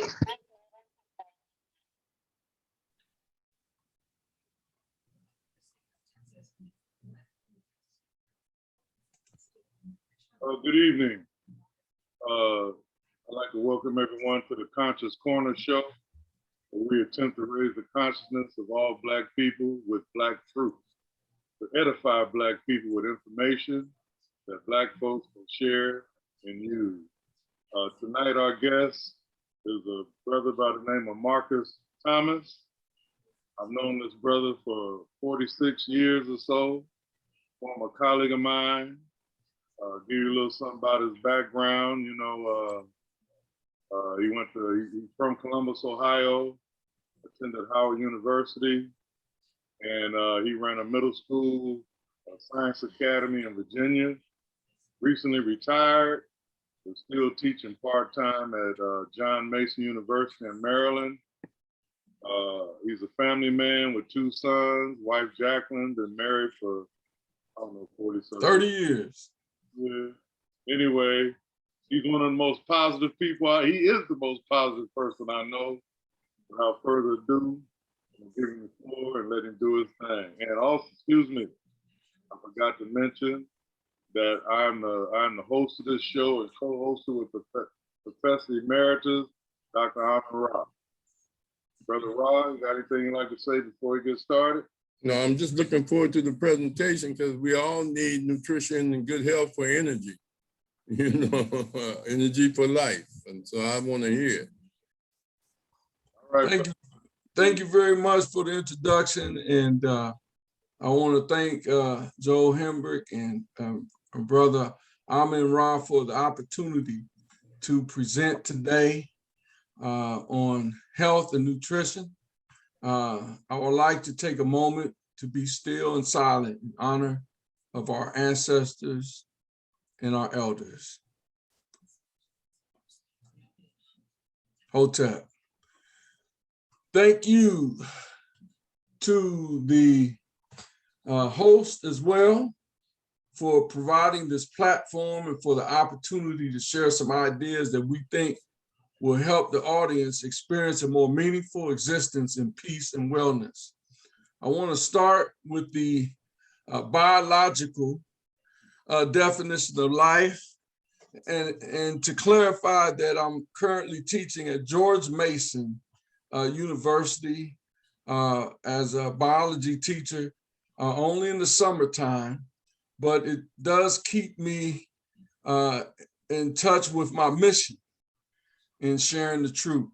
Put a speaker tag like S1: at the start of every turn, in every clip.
S1: good. Good evening. I'd like to welcome everyone to the Conscious Corner show, where we attempt to raise the consciousness of all Black people with Black truth, to edify Black people with information that Black folks can share and use. Tonight, our guest is a brother by the name of Marcus Thomas. I've known this brother for 46 years or so, former colleague of mine. Give you a little something about his background. You know, he's from Columbus, Ohio, attended Howard University, and he ran a middle school, science academy in Virginia. Recently retired, is still teaching part-time at John Mason University in Maryland. He's a family man with 2 sons, wife Jacqueline, been married for, I don't know,
S2: 30 years.
S1: Yeah. Anyway, he's one of the most positive people. He is the most positive person I know. Without further ado, I'm giving him the floor and let him do his thing. And also, excuse me, I forgot to mention that I'm the host of this show and co-hosted with Professor Emeritus, Dr. Ahmed Ra. Brother Ra, you got anything you'd like to say before we get started?
S2: No, I'm just looking forward to the presentation because we all need nutrition and good health for energy, you know, energy for life. And so I want to hear it.
S1: All right.
S2: Thank you very much for the introduction. And I want to thank Joel Hembrick and Brother Amin Ra for the opportunity to present today on health and nutrition. I would like to take a moment to be still and silent in honor of our ancestors and our elders. Hotep. Thank you to the host as well for providing this platform and for the opportunity to share some ideas that we think will help the audience experience a more meaningful existence in peace and wellness. I want to start with the biological definition of life and to clarify that I'm currently teaching at George Mason University as a biology teacher only in the summertime, but it does keep me in touch with my mission in sharing the truth.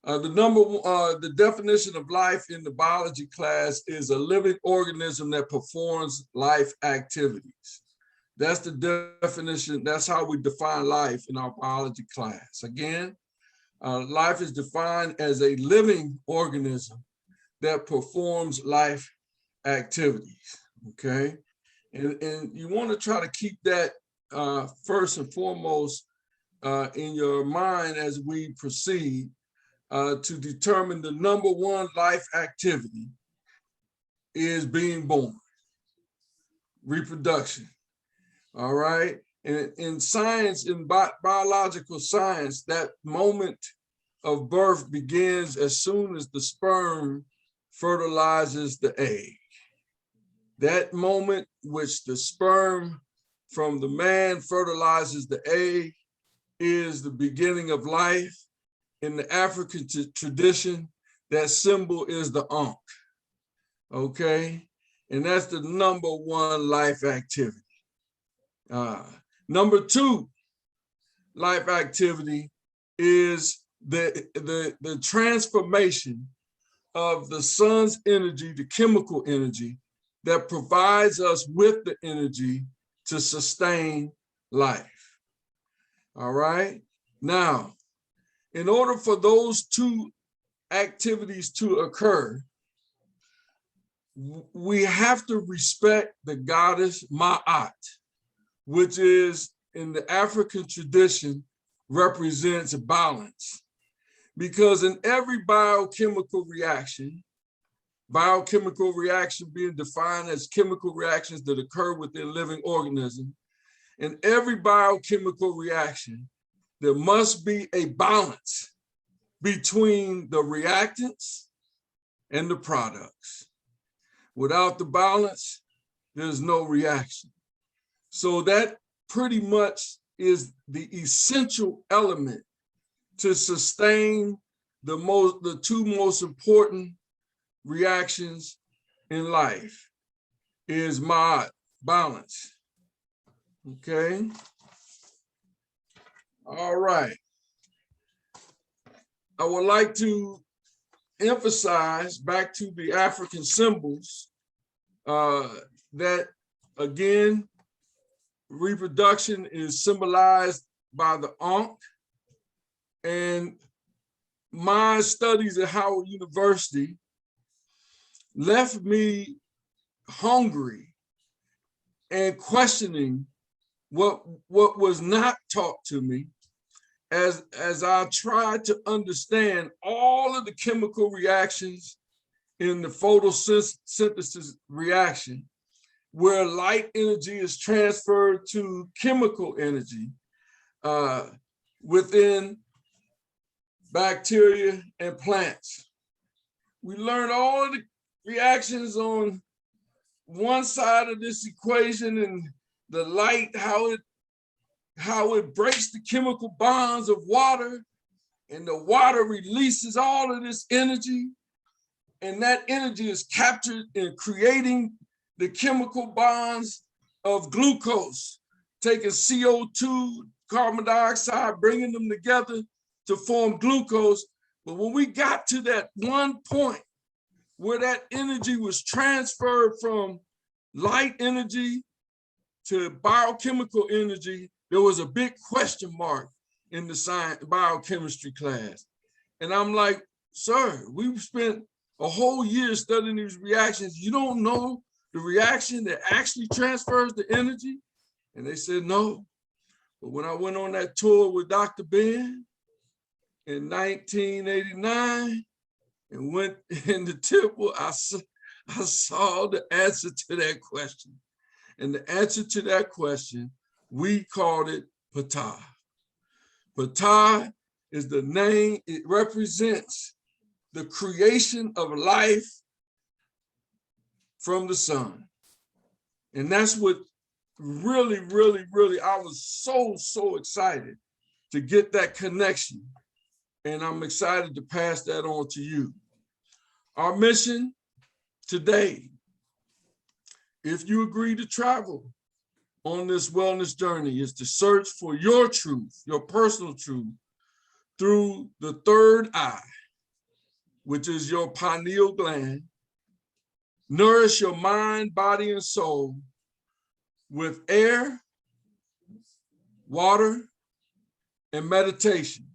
S2: The definition of life in the biology class is a living organism that performs life activities. That's the definition, that's how we define life in our biology class. Again, life is defined as a living organism that performs life activities, okay? And you wanna try to keep that first and foremost in your mind as we proceed to determine the number one life activity is being born, reproduction, all right? And in science, in biological science, that moment of birth begins as soon as the sperm fertilizes the egg. That moment which the sperm from the man fertilizes the egg is the beginning of life. In the African tradition, that symbol is the Ankh, okay? And that's the number one life activity. Number two life activity is the transformation of the sun's energy to chemical energy that provides us with the energy to sustain life. All right. Now, in order for those two activities to occur, we have to respect the goddess Ma'at, which is in the African tradition represents balance. Because in every biochemical reaction being defined as chemical reactions that occur within living organisms, in every biochemical reaction, there must be a balance between the reactants and the products. Without the balance, there's no reaction. So that pretty much is the essential element to sustain the two most important reactions in life is my balance. Okay. All right. I would like to emphasize back to the African symbols that again, reproduction is symbolized by the Ankh, and my studies at Howard University left me hungry and questioning what was not taught to me as I tried to understand all of the chemical reactions in the photosynthesis reaction, where light energy is transferred to chemical energy within bacteria and plants. We learned all of the reactions on one side of this equation, and the light, how it breaks the chemical bonds of water, and the water releases all of this energy, and that energy is captured in creating the chemical bonds of glucose, taking CO2, carbon dioxide, bringing them together to form glucose. But when we got to that one point where that energy was transferred from light energy to biochemical energy, there was a big question mark in the science biochemistry class. And I'm like, sir, we've spent a whole year studying these reactions. You don't know the reaction that actually transfers the energy? And they said, no. But when I went on that tour with Dr. Ben in 1989 and went in the temple, I saw the answer to that question. And the answer to that question, we called it Ptah. Ptah is the name, it represents the creation of life from the sun. And that's what really, I was so excited to get that connection. And I'm excited to pass that on to you. Our mission today, if you agree to travel on this wellness journey, is to search for your truth, your personal truth, through the third eye, which is your pineal gland. Nourish your mind, body, and soul with air, water, and meditation,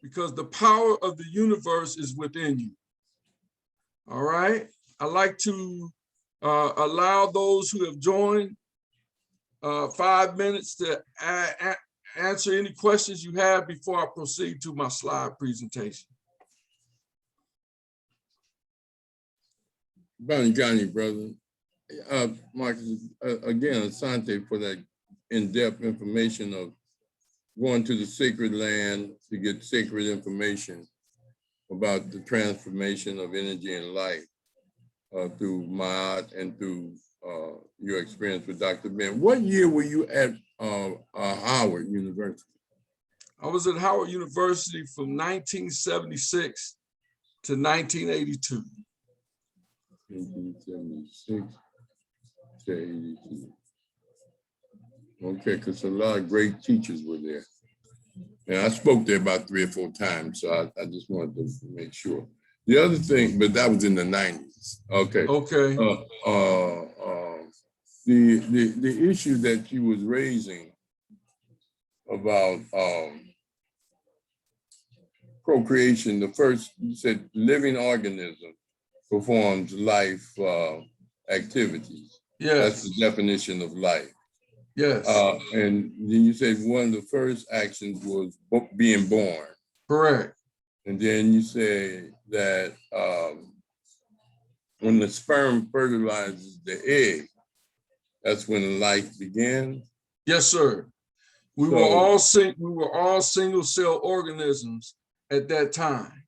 S2: because the power of the universe is within you. All right. I'd like to allow those who have joined 5 minutes to answer any questions you have before I proceed to my slide presentation.
S3: Bonnie Johnny, brother. Marcus, again, asante for that in-depth information of going to the sacred land to get sacred information about the transformation of energy and light through Ma'at and through your experience with Dr. Ben. What year were you at Howard University?
S2: I was at Howard University from 1976 to 1982.
S3: 1976 to 82. Okay, because a lot of great teachers were there. And I spoke there about 3 or 4 times, so I just wanted to make sure. The other thing, but that was in the 90s. Okay.
S2: Okay.
S3: The issue that you was raising about procreation, the first, you said living organism performs life activities.
S2: Yes.
S3: That's the definition of life.
S2: Yes.
S3: And then you said one of the first actions was being born.
S2: Correct.
S3: And then you say that when the sperm fertilizes the egg, that's when life begins.
S2: Yes, sir. We were all single cell organisms at that time.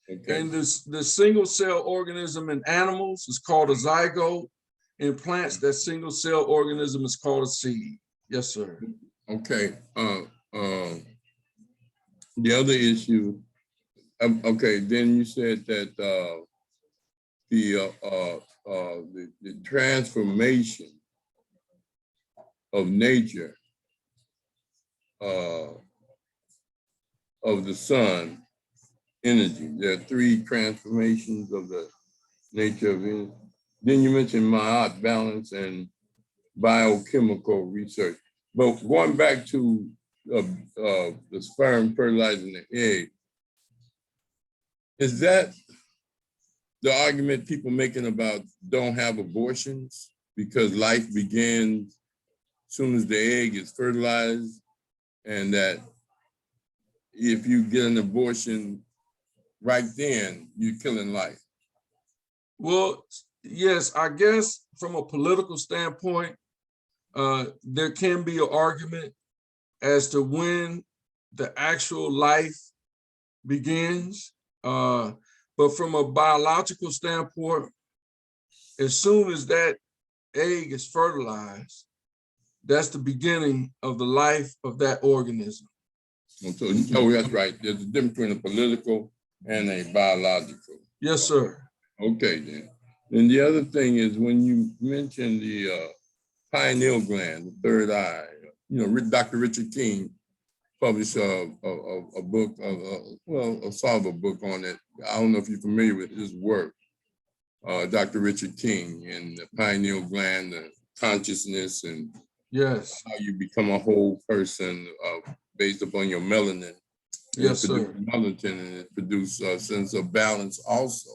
S3: Okay,
S2: And the single cell organism in animals is called a zygote. In plants, that single cell organism is called a seed. Yes, sir.
S3: okay. The other issue, okay, then you said that the transformation of nature of the sun energy. There are three transformations of the nature of energy. Then you mentioned Ma'at balance and biochemical research. But going back to the sperm fertilizing the egg, is that the argument people making about don't have abortions because life begins as soon as the egg is fertilized, and that if you get an abortion right then, you're killing life?
S2: Well, yes, I guess from a political standpoint, there can be an argument as to when the actual life begins. But from a biological standpoint, as soon as that egg is fertilized, that's the beginning of the life of that organism.
S3: So, oh, that's right. There's a difference between a political and a biological.
S2: Yes, sir.
S3: Okay, then. And the other thing is when you mentioned the pineal gland, the third eye, you know, Dr. Richard King published a book, a sort of a book on it. I don't know if you're familiar with his work, Dr. Richard King, and the pineal gland, the consciousness, and
S2: Yes.
S3: how you become a whole person based upon your melanin.
S2: Yes, sir.
S3: Melatonin, and it produces a sense of balance also.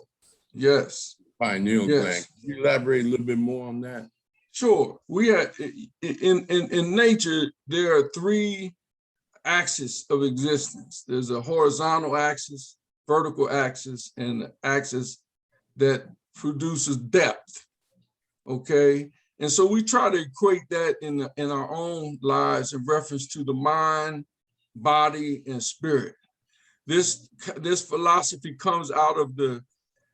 S2: Yes.
S3: Pineal
S2: Yes.
S3: gland. Can you elaborate a little bit more on that?
S2: Sure. We have in nature, there are three axis of existence. There's a horizontal axis, vertical axis, and the axis that produces depth. Okay. And so we try to equate that in our own lives in reference to the mind, body, and spirit. This philosophy comes out of the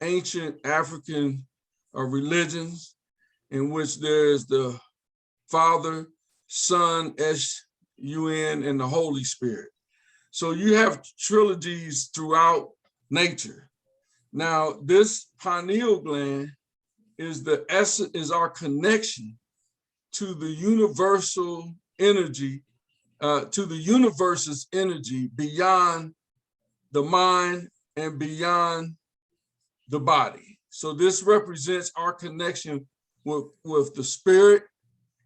S2: ancient African religions, in which there's the Father, Son, S-U-N, and the Holy Spirit. So you have trilogies throughout nature. Now, this pineal gland is the essence, is our connection to the universal energy, to the universe's energy beyond the mind and beyond the body. So this represents our connection with the spirit.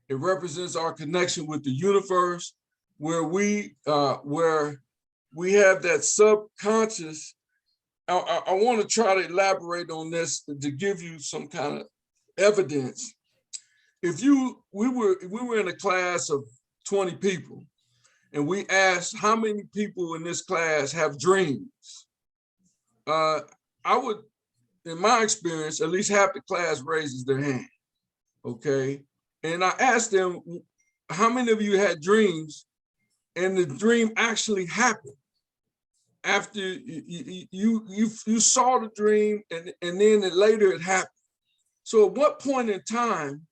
S2: It represents our connection with the universe, where we have that subconscious. I want to try to elaborate on this to give you some kind of evidence. If we were in a class of 20 people, and we asked how many people in this class have dreams, I would, in my experience, at least half the class raises their hand. Okay, and I asked them, how many of you had dreams, and the dream actually happened after you saw the dream, and then later it happened. So at what point in time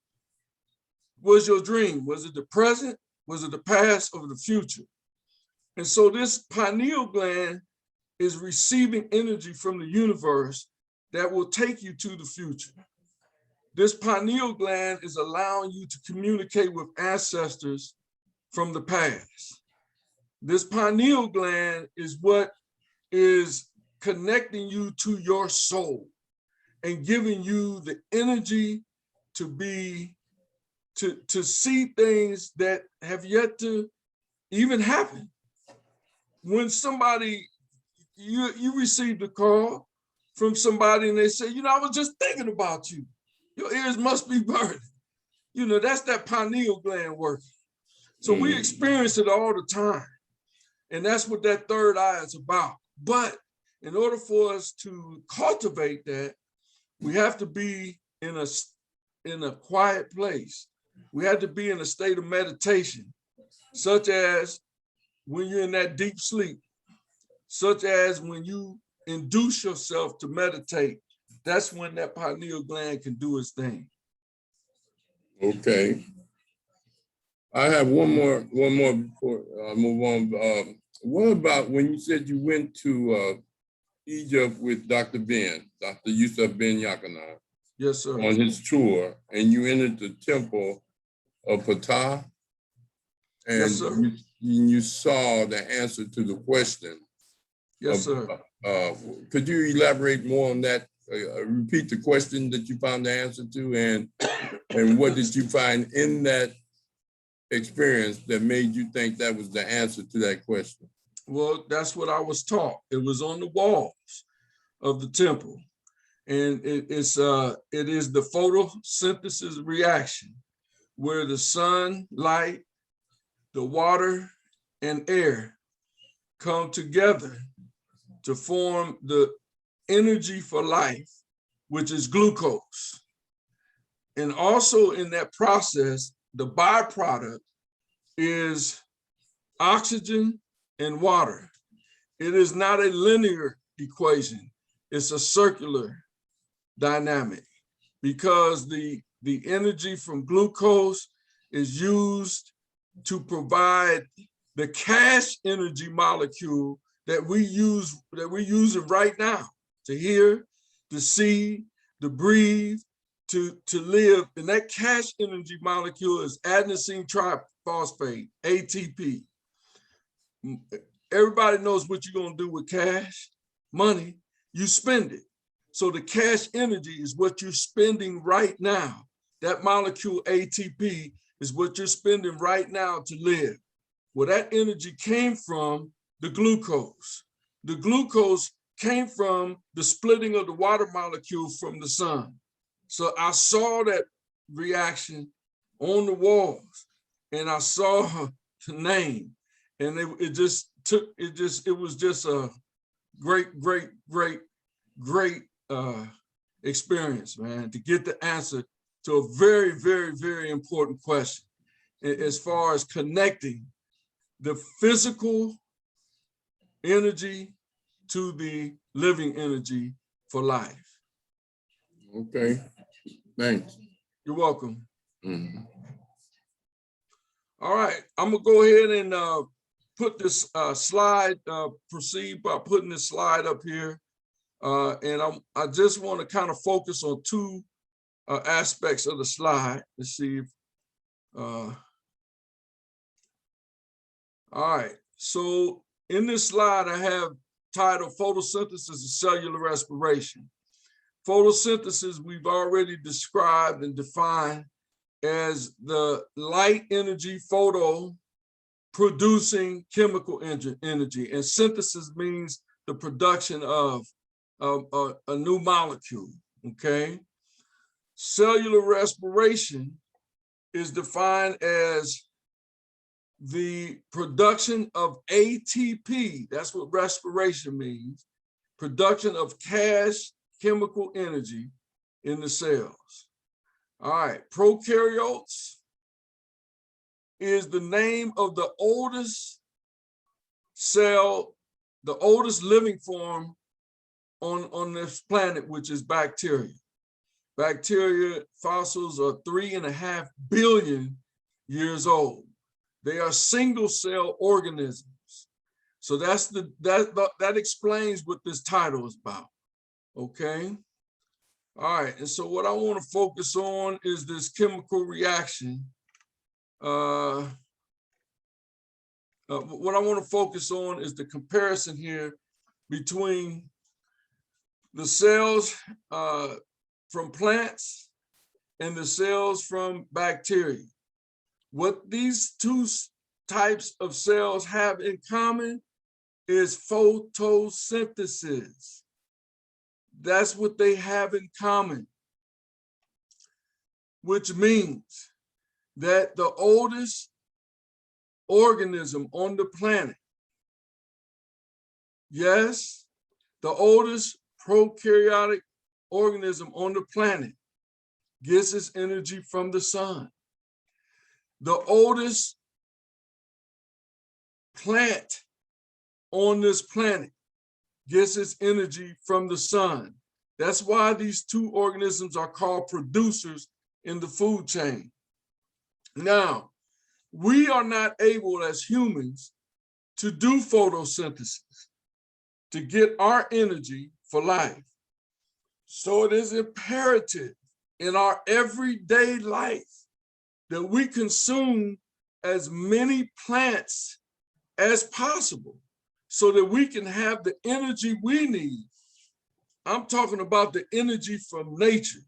S2: was your dream? Was it the present? Was it the past or the future? And so this pineal gland is receiving energy from the universe that will take you to the future. This pineal gland is allowing you to communicate with ancestors from the past. This pineal gland is what is connecting you to your soul and giving you the energy to see things that have yet to even happen. When somebody, you received a call from somebody and they say, you know, I was just thinking about you. Your ears must be burning. You know, that's that pineal gland working. So we experience it all the time. And that's what that third eye is about. But in order for us to cultivate that, we have to be in a quiet place. We have to be in a state of meditation, such as when you're in that deep sleep, such as when you induce yourself to meditate, that's when that pineal gland can do its thing.
S3: Okay. I have one more before I move on. What about when you said you went to Egypt with Dr. Yusuf Ben Yakana
S2: Yes, sir.
S3: on his tour, and you entered the temple of Ptah, and
S2: Yes, sir.
S3: you saw the answer to the question.
S2: Yes, sir.
S3: Could you elaborate more on that? Repeat the question that you found the answer to, and what did you find in that experience that made you think that was the answer to that question?
S2: Well, that's what I was taught. It was on the walls of the temple. And it is the photosynthesis reaction where the sun, light, the water, and air come together to form the energy for life, which is glucose. And also in that process, the byproduct is oxygen and water. It is not a linear equation. It's a circular dynamic because the energy from glucose is used to provide the cash energy molecule that we're using right now to hear, to see, to breathe, to live. And that cash energy molecule is adenosine triphosphate, ATP. Everybody knows what you're gonna do with cash, money, you spend it. So the cash energy is what you're spending right now. That molecule ATP is what you're spending right now to live. Well, that energy came from the glucose. The glucose came from the splitting of the water molecule from the sun. So I saw that reaction on the walls and I saw the name, and it was just a great experience, man, to get the answer to a very, very, very important question as far as connecting the physical energy to the living energy for life.
S3: Okay, thanks.
S2: You're welcome.
S3: Mhm.
S2: All right, I'm gonna go ahead and put this slide, proceed by putting this slide up here. And I just want to kind of focus on two aspects of the slide. Let's see if, all right, so in this slide, I have titled Photosynthesis and Cellular Respiration. Photosynthesis, we've already described and defined as the light energy photo producing chemical energy. And synthesis means the production of a new molecule, okay? Cellular respiration is defined as the production of ATP, that's what respiration means, production of cash chemical energy in the cells. All right, prokaryotes is the name of the oldest cell, the oldest living form on this planet, which is bacteria. Bacteria fossils are 3.5 billion years old. They are single cell organisms. So that explains what this title is about, okay? All right, and so what I want to focus on is this chemical reaction. What I want to focus on is the comparison here between the cells from plants and the cells from bacteria. What these two types of cells have in common is photosynthesis. That's what they have in common, which means that the oldest organism on the planet, yes, the oldest prokaryotic organism on the planet gets its energy from the sun. The oldest plant on this planet gets its energy from the sun. That's why these two organisms are called producers in the food chain. Now, we are not able as humans to do photosynthesis to get our energy for life. So it is imperative in our everyday life that we consume as many plants as possible so that we can have the energy we need. I'm talking about the energy from nature,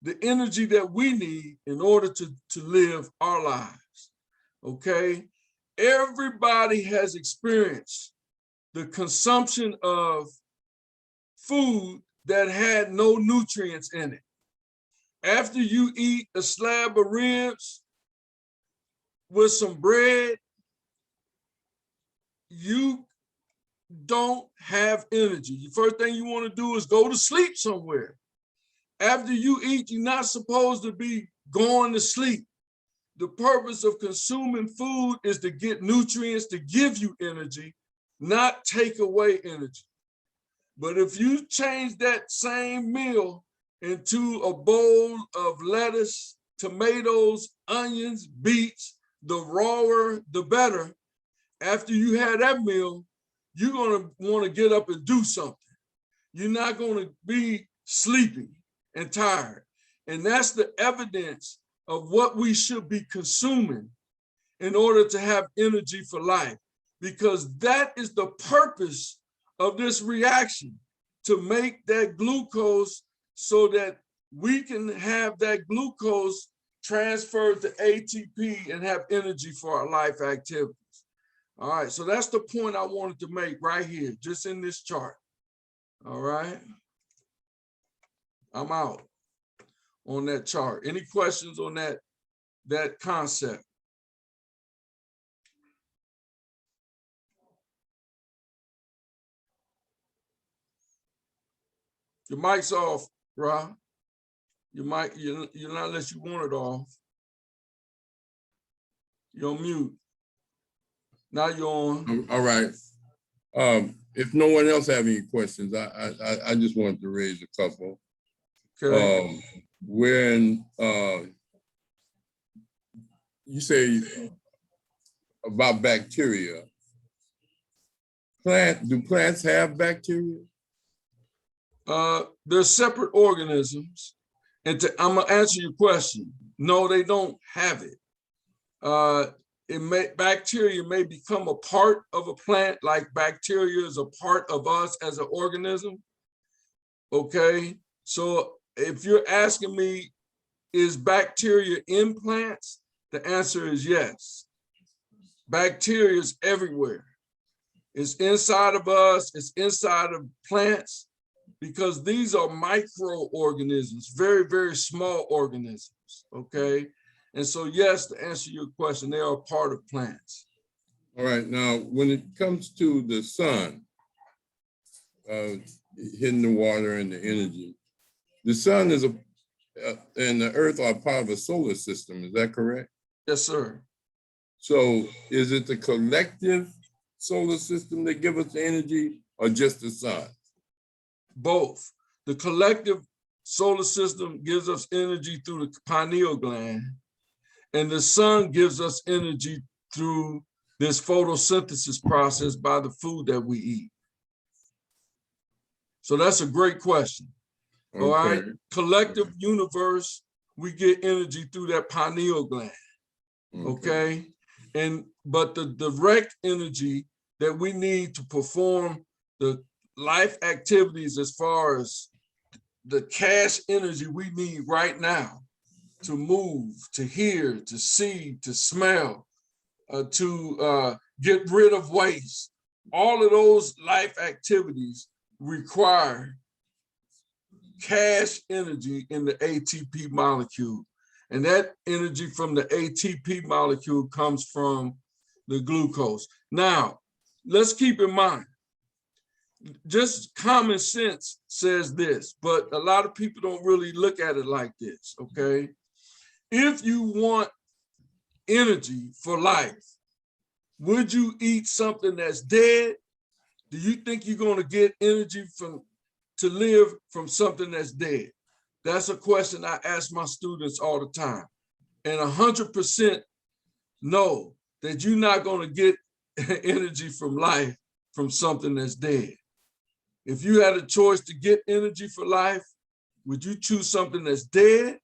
S2: the energy that we need in order to live our lives, okay? Everybody has experienced the consumption of food that had no nutrients in it. After you eat a slab of ribs with some bread, you don't have energy. The first thing you want to do is go to sleep somewhere. After you eat, you're not supposed to be going to sleep. The purpose of consuming food is to get nutrients to give you energy, not take away energy. But if you change that same meal into a bowl of lettuce, tomatoes, onions, beets, the rawer, the better, after you had that meal, you're gonna wanna get up and do something. You're not gonna be sleepy and tired. And that's the evidence of what we should be consuming in order to have energy for life, because that is the purpose of this reaction, to make that glucose so that we can have that glucose transferred to ATP and have energy for our life activities. All right, so that's the point I wanted to make right here, just in this chart. All right, I'm out on that chart. Any questions on that concept? Your mic's off, Rob. Your mic, you're not unless you want it off. You're on mute. Now you're on.
S3: All right. If no one else have any questions, I just wanted to raise a couple.
S2: Okay.
S3: When you say about bacteria, do plants have bacteria?
S2: They're separate organisms. And I'm gonna answer your question. No, they don't have it. Bacteria may become a part of a plant, like bacteria is a part of us as an organism. Okay, so if you're asking me, is bacteria in plants? The answer is yes. Bacteria is everywhere. It's inside of us, it's inside of plants, because these are microorganisms, very, very small organisms, okay? And so, yes, to answer your question, they are a part of plants.
S3: All right, now, when it comes to the sun, hitting the water and the energy, the sun is and the earth are part of a solar system, is that correct?
S2: Yes, sir.
S3: So is it the collective solar system that gives us the energy, or just the sun?
S2: Both. The collective solar system gives us energy through the pineal gland, and the sun gives us energy through this photosynthesis process by the food that we eat. So that's a great question. Okay. All right, collective universe, we get energy through that pineal gland. Okay. But the direct energy that we need to perform the life activities, as far as the cash energy we need right now to move, to hear, to see, to smell, to get rid of waste, all of those life activities require cash energy in the ATP molecule. And that energy from the ATP molecule comes from the glucose. Now, let's keep in mind, just common sense says this, but a lot of people don't really look at it like this, okay? If you want energy for life, would you eat something that's dead, do you think you're going to get energy to live from something that's dead? That's a question I ask my students all the time. And 100% know that you're not going to get energy from life from something that's dead. If you had a choice to get energy for life, would you choose something that's dead,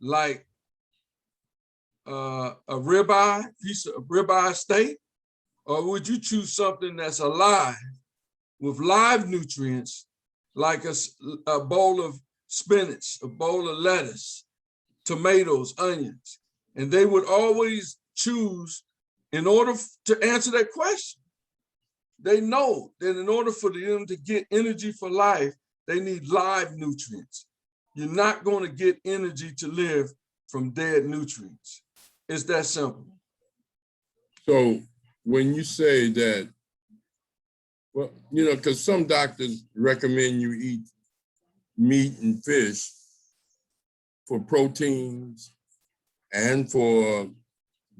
S2: like a piece of ribeye steak, or would you choose something that's alive with live nutrients, like a bowl of spinach, a bowl of lettuce, tomatoes, onions? And they would always choose, in order to answer that question, they know that in order for them to get energy for life, they need live nutrients. You're not going to get energy to live from dead nutrients. It's that simple.
S3: So when you say that, well, you know, because some doctors recommend you eat meat and fish for proteins and for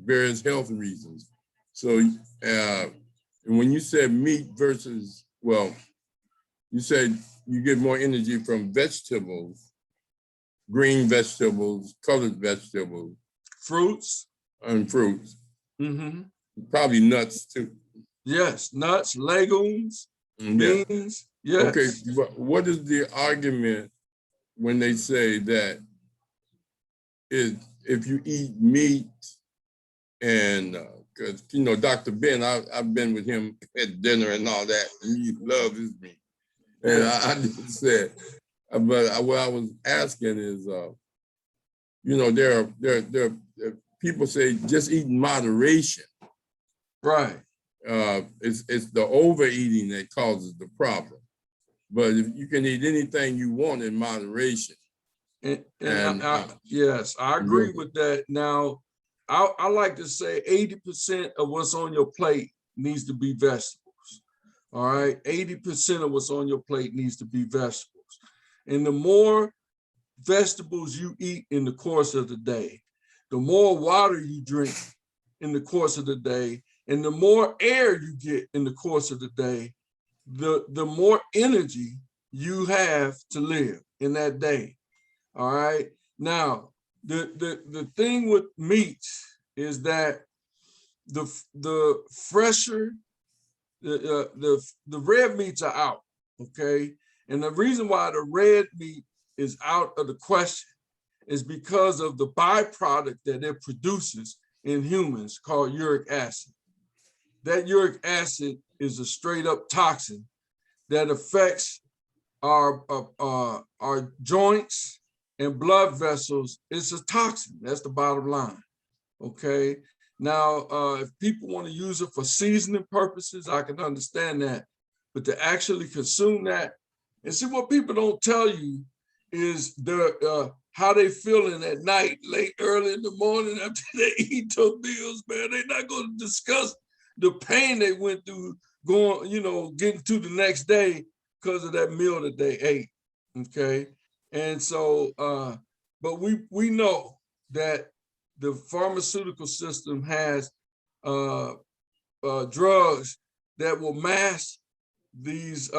S3: various health reasons. So and when you said meat versus, well, you said you get more energy from vegetables, green vegetables, colored vegetables.
S2: Fruits.
S3: And fruits.
S2: Mm-hmm.
S3: Probably nuts too.
S2: Yes, nuts, legumes, beans. Yes.
S3: Okay, but what is the argument when they say that if you eat meat and, because, you know, Dr. Ben, I've been with him at dinner and all that, and he loves his meat. And I just said, but what I was asking is, you know, there are people say just eat in moderation.
S2: Right.
S3: It's the overeating that causes the problem. But if you can eat anything you want in moderation.
S2: Yes, I agree with that. Now, I like to say 80% of what's on your plate needs to be vegetables. All right, 80% of what's on your plate needs to be vegetables. And the more vegetables you eat in the course of the day, the more water you drink in the course of the day, and the more air you get in the course of the day, the more energy you have to live in that day. All right. Now, the thing with meats is that the fresher the red meats are out. Okay. And the reason why the red meat is out of the question is because of the byproduct that it produces in humans called uric acid. That uric acid is a straight up toxin that affects our joints and blood vessels. It's a toxin. That's the bottom line. Okay. Now, if people want to use it for seasoning purposes, I can understand that. But to actually consume that, and see, what people don't tell you is how they feeling at night, late, early in the morning after they eat their meals, man. They're not going to discuss the pain they went through getting to the next day because of that meal that they ate. Okay. And so, but we know that the pharmaceutical system has drugs that will mask these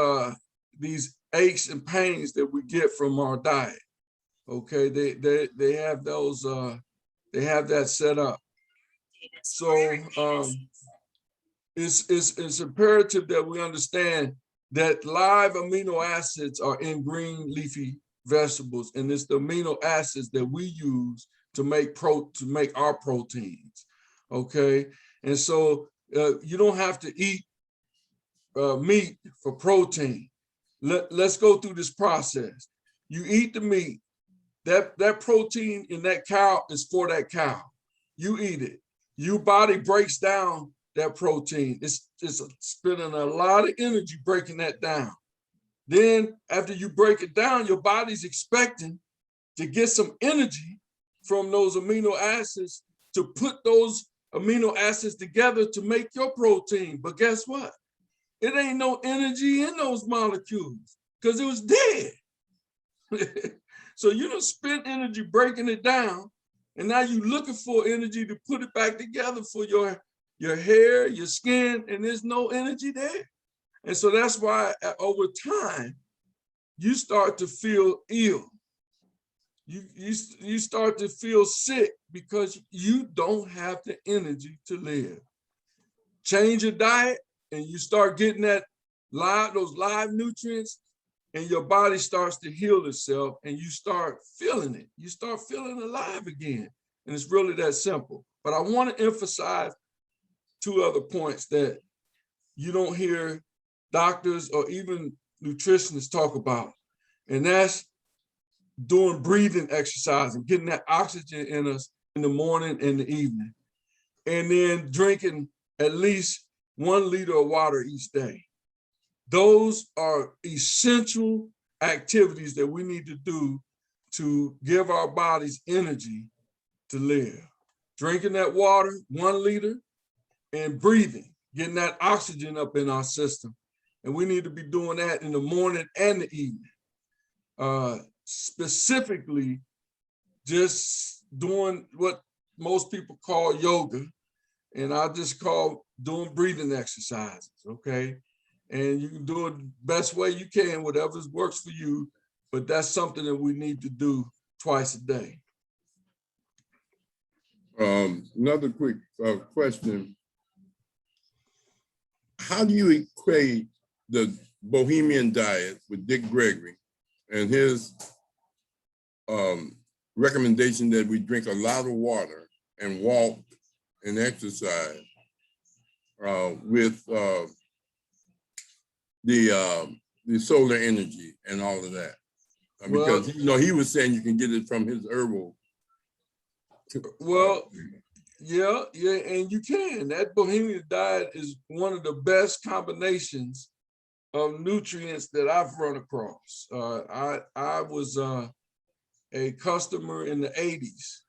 S2: aches and pains that we get from our diet. Okay, they have those they have that set up. So it's imperative that we understand that live amino acids are in green leafy vegetables, and it's the amino acids that we use to make our proteins. Okay, and so you don't have to eat meat for protein. Let's go through this process. You eat the meat. That protein in that cow is for that cow. You eat it. Your body breaks down that protein. It's spending a lot of energy breaking that down. Then after you break it down, your body's expecting to get some energy from those amino acids to put those amino acids together to make your protein. But guess what? It ain't no energy in those molecules because it was dead. So you don't spend energy breaking it down, and now you're looking for energy to put it back together for your hair, your skin, and there's no energy there. And so that's why over time, you start to feel ill. You start to feel sick because you don't have the energy to live. Change your diet and you start getting those live nutrients, and your body starts to heal itself and you start feeling it. You start feeling alive again. And it's really that simple. But I want to emphasize two other points that you don't hear doctors or even nutritionists talk about. And that's doing breathing exercise and getting that oxygen in us in the morning and the evening. And then drinking at least 1 liter of water each day. Those are essential activities that we need to do to give our bodies energy to live. Drinking that water, 1 liter, and breathing, getting that oxygen up in our system. And we need to be doing that in the morning and the evening. Specifically, just doing what most people call yoga, and I just call doing breathing exercises, okay? And you can do it best way you can, whatever works for you, but that's something that we need to do twice a day.
S3: Another quick question. How do you equate the Bohemian diet with Dick Gregory and his recommendation that we drink a lot of water and walk and exercise with the solar energy and all of that? Because he was saying you can get it from his herbal.
S2: Well, yeah, and you can. That Bohemian diet is one of the best combinations of nutrients that I've run across. I was a customer in the 80s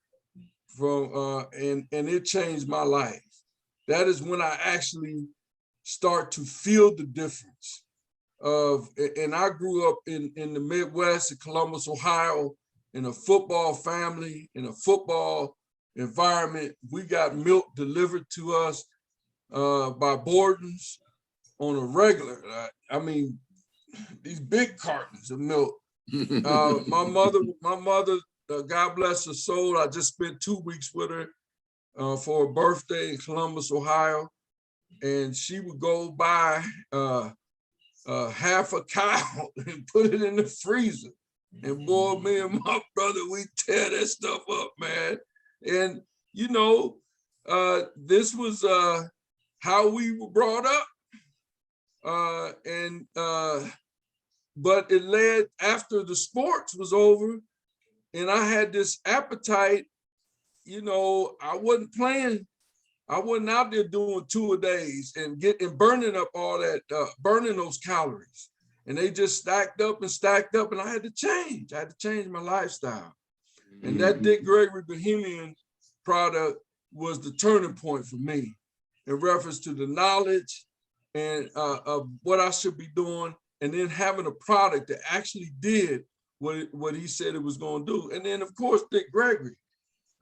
S2: and it changed my life. That is when I actually start to feel the difference and I grew up in the Midwest, in Columbus, Ohio, in a football family, in a football environment. We got milk delivered to us by Borden's on a regular. I mean, these big cartons of milk. My mother, God bless her soul, I just spent 2 weeks with her for a birthday in Columbus, Ohio. And she would go buy half a cow and put it in the freezer. And boy, me and my brother, we tear that stuff up, man. And, this was how we were brought up. But it led after the sports was over and I had this appetite, I wasn't playing. I wasn't out there doing 2 a days and burning up all that, burning those calories. And they just stacked up, and I had to change. I had to change my lifestyle. And that Dick Gregory Bohemian product was the turning point for me in reference to the knowledge and of what I should be doing, and then having a product that actually did what he said it was going to do. And then, of course, Dick Gregory.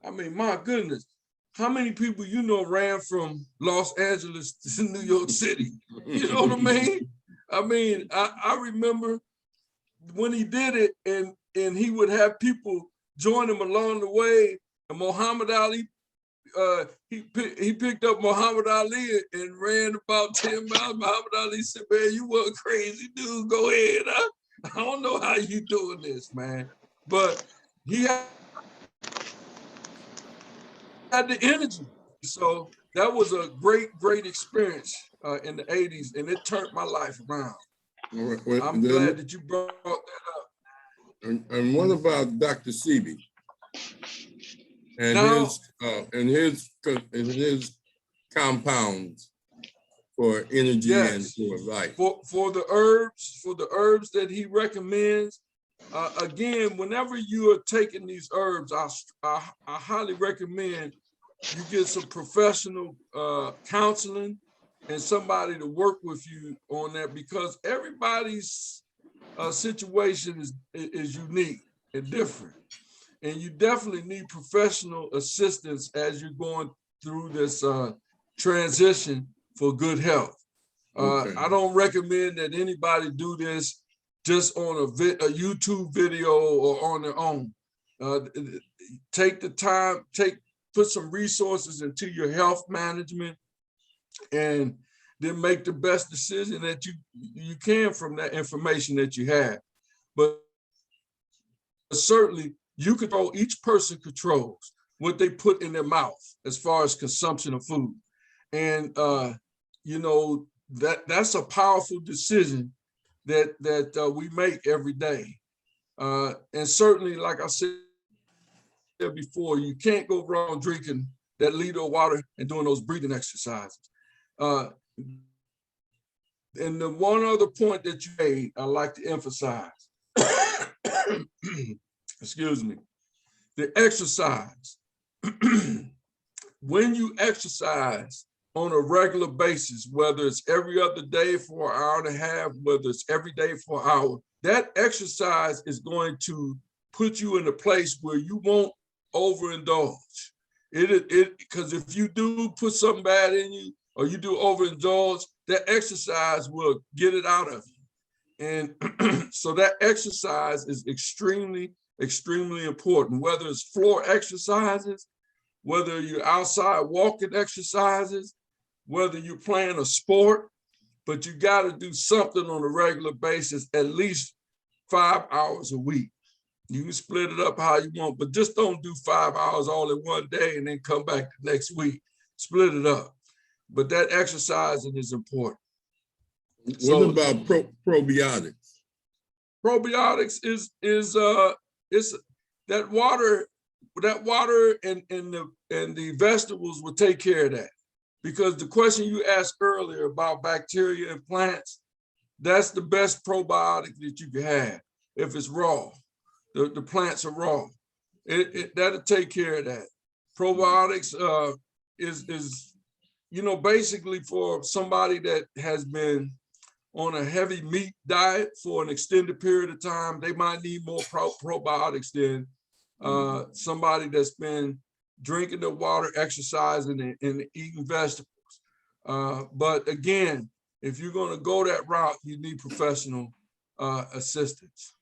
S2: I mean, my goodness, how many people ran from Los Angeles to New York City? You know what I mean? I remember when he did it, and he would have people join him along the way. And Muhammad Ali, he picked up Muhammad Ali and ran about 10 miles. Muhammad Ali said, "Man, you were a crazy dude. Go ahead. I don't know how you doing this, man." But he had the energy. So that was a great experience in the 80s, and it turned my life around. I'm glad that you brought that up.
S3: And what about Dr. Sebi and his compounds for energy and for life?
S2: For the herbs that he recommends, again, whenever you are taking these herbs, I highly recommend you get some professional counseling and somebody to work with you on that, because everybody's situation is unique and different. And you definitely need professional assistance as you're going through this transition for good health.
S3: Okay.
S2: I don't recommend that anybody do this just on a YouTube video or on their own. Take the time, put some resources into your health management, and then make the best decision that you can from that information that you have. But certainly you control, each person controls what they put in their mouth as far as consumption of food. And you know, that's a powerful decision that we make every day. And certainly, like I said before, you can't go wrong drinking that liter of water and doing those breathing exercises. And the one other point that you made, I like to emphasize, excuse me, the exercise. When you exercise on a regular basis, whether it's every other day for an hour and a half, whether it's every day for an hour, that exercise is going to put you in a place where you won't overindulge. Because if you do put something bad in you, or you do overindulge, that exercise will get it out of you. And so that exercise is extremely, extremely important, whether it's floor exercises, whether you're outside walking exercises, whether you're playing a sport, but you got to do something on a regular basis, at least 5 hours a week. You can split it up how you want, but just don't do 5 hours all in one day and then come back the next week. Split it up. But that exercising is important.
S3: What about probiotics?
S2: Probiotics is that water and the vegetables will take care of that. Because the question you asked earlier about bacteria and plants, that's the best probiotic that you can have if it's raw. The plants are raw. That'll take care of that. Probiotics is you know, basically for somebody that has been on a heavy meat diet for an extended period of time, they might need more probiotics than somebody that's been drinking the water, exercising, and eating vegetables. But again, if you're going to go that route, you need professional assistance.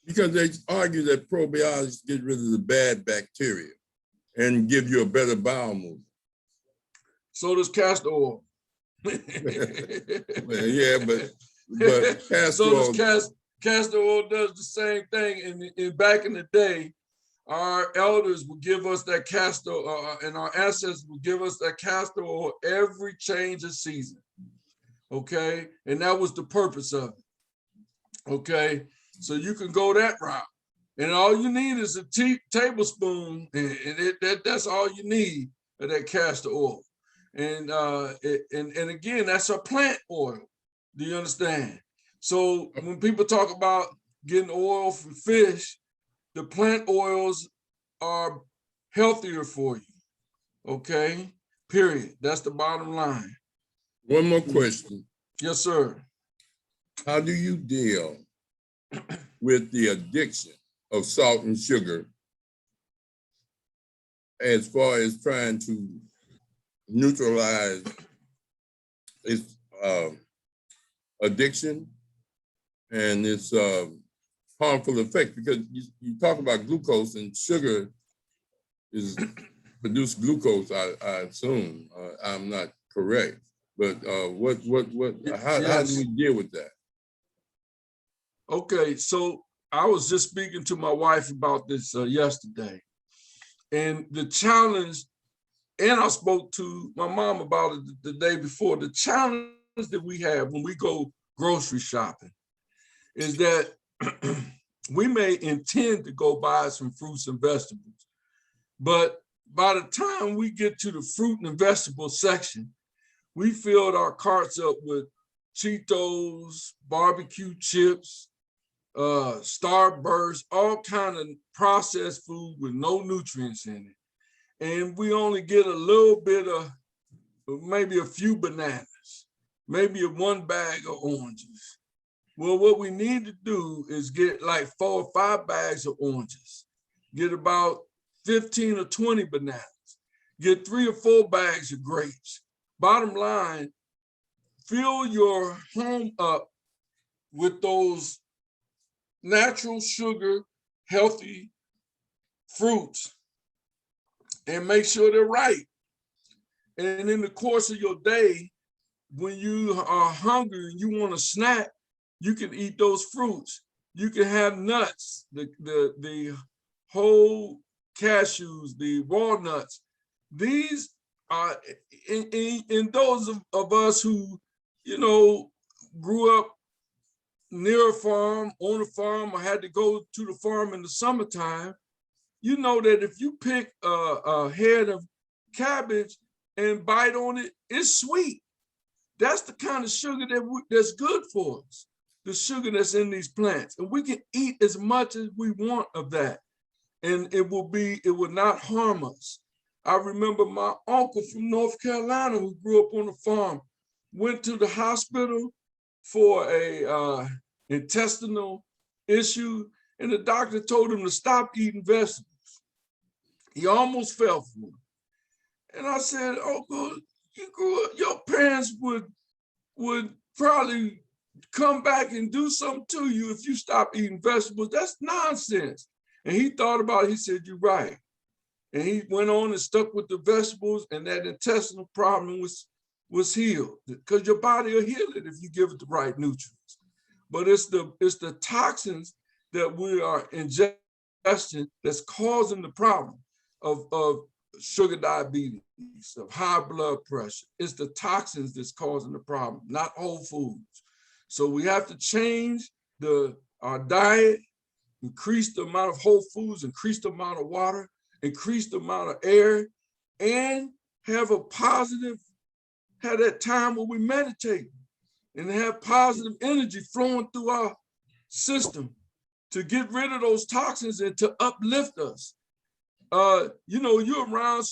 S3: Because they argue that probiotics get rid of the bad bacteria and give you a better bowel movement.
S2: So does castor oil.
S3: Well, yeah, but castor
S2: so
S3: oil.
S2: does castor oil does the same thing. And back in the day, our elders would give us that castor, and our ancestors would give us that castor oil every change of season. Okay, and that was the purpose of it. Okay, so you can go that route, and all you need is a tablespoon, and that's all you need of that castor oil. And again, that's a plant oil. Do you understand? So when people talk about getting oil from fish, the plant oils are healthier for you. Okay, period. That's the bottom line.
S3: One more question.
S2: Yes, sir.
S3: How do you deal with the addiction of salt and sugar as far as trying to neutralize its addiction and its harmful effect? Because you talk about glucose, and sugar is produce glucose, I assume. I'm not correct, but how do we deal with that?
S2: Okay, so I was just speaking to my wife about this yesterday, and the challenge, and I spoke to my mom about it the day before. The challenge that we have when we go grocery shopping is that we may intend to go buy some fruits and vegetables, but by the time we get to the fruit and vegetable section, we filled our carts up with Cheetos, barbecue chips, Starburst, all kind of processed food with no nutrients in it. And we only get a little bit of, maybe a few bananas, maybe one bag of oranges. Well, what we need to do is get like 4 or 5 bags of oranges, get about 15 or 20 bananas, get 3 or 4 bags of grapes. Bottom line, fill your home up with those natural sugar, healthy fruits, and make sure they're right. And in the course of your day, when you are hungry and you want a snack, you can eat those fruits. You can have nuts, the whole cashews, the walnuts. These are in those of us who, you know, grew up near a farm, on a farm, or had to go to the farm in the summertime. You know that if you pick a head of cabbage and bite on it, it's sweet. That's the kind of sugar that's good for us, the sugar that's in these plants. And we can eat as much as we want of that. And it will not harm us. I remember my uncle from North Carolina who grew up on a farm, went to the hospital for a intestinal issue, and the doctor told him to stop eating vegetables. He almost fell for it. And I said, Uncle, you grew up, your parents would probably come back and do something to you if you stop eating vegetables. That's nonsense. And he thought about it, he said, you're right. And he went on and stuck with the vegetables, and that intestinal problem was healed, because your body will heal it if you give it the right nutrients. But it's the toxins that we are ingesting that's causing the problem of sugar diabetes, of high blood pressure. It's the toxins that's causing the problem, not whole foods. So we have to change our diet, increase the amount of whole foods, increase the amount of water, increase the amount of air, and have that time where we meditate and have positive energy flowing through our system to get rid of those toxins and to uplift us. You know, you're around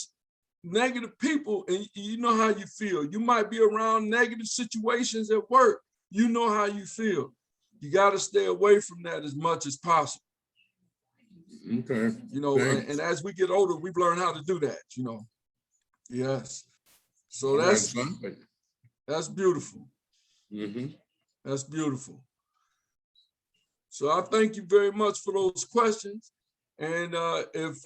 S2: negative people and you know how you feel. You might be around negative situations at work. You know how you feel. You got to stay away from that as much as possible.
S3: Okay.
S2: You know, and as we get older, we've learned how to do that, you know. Yes. So that's beautiful.
S3: Mm-hmm.
S2: That's beautiful. So I thank you very much for those questions. And if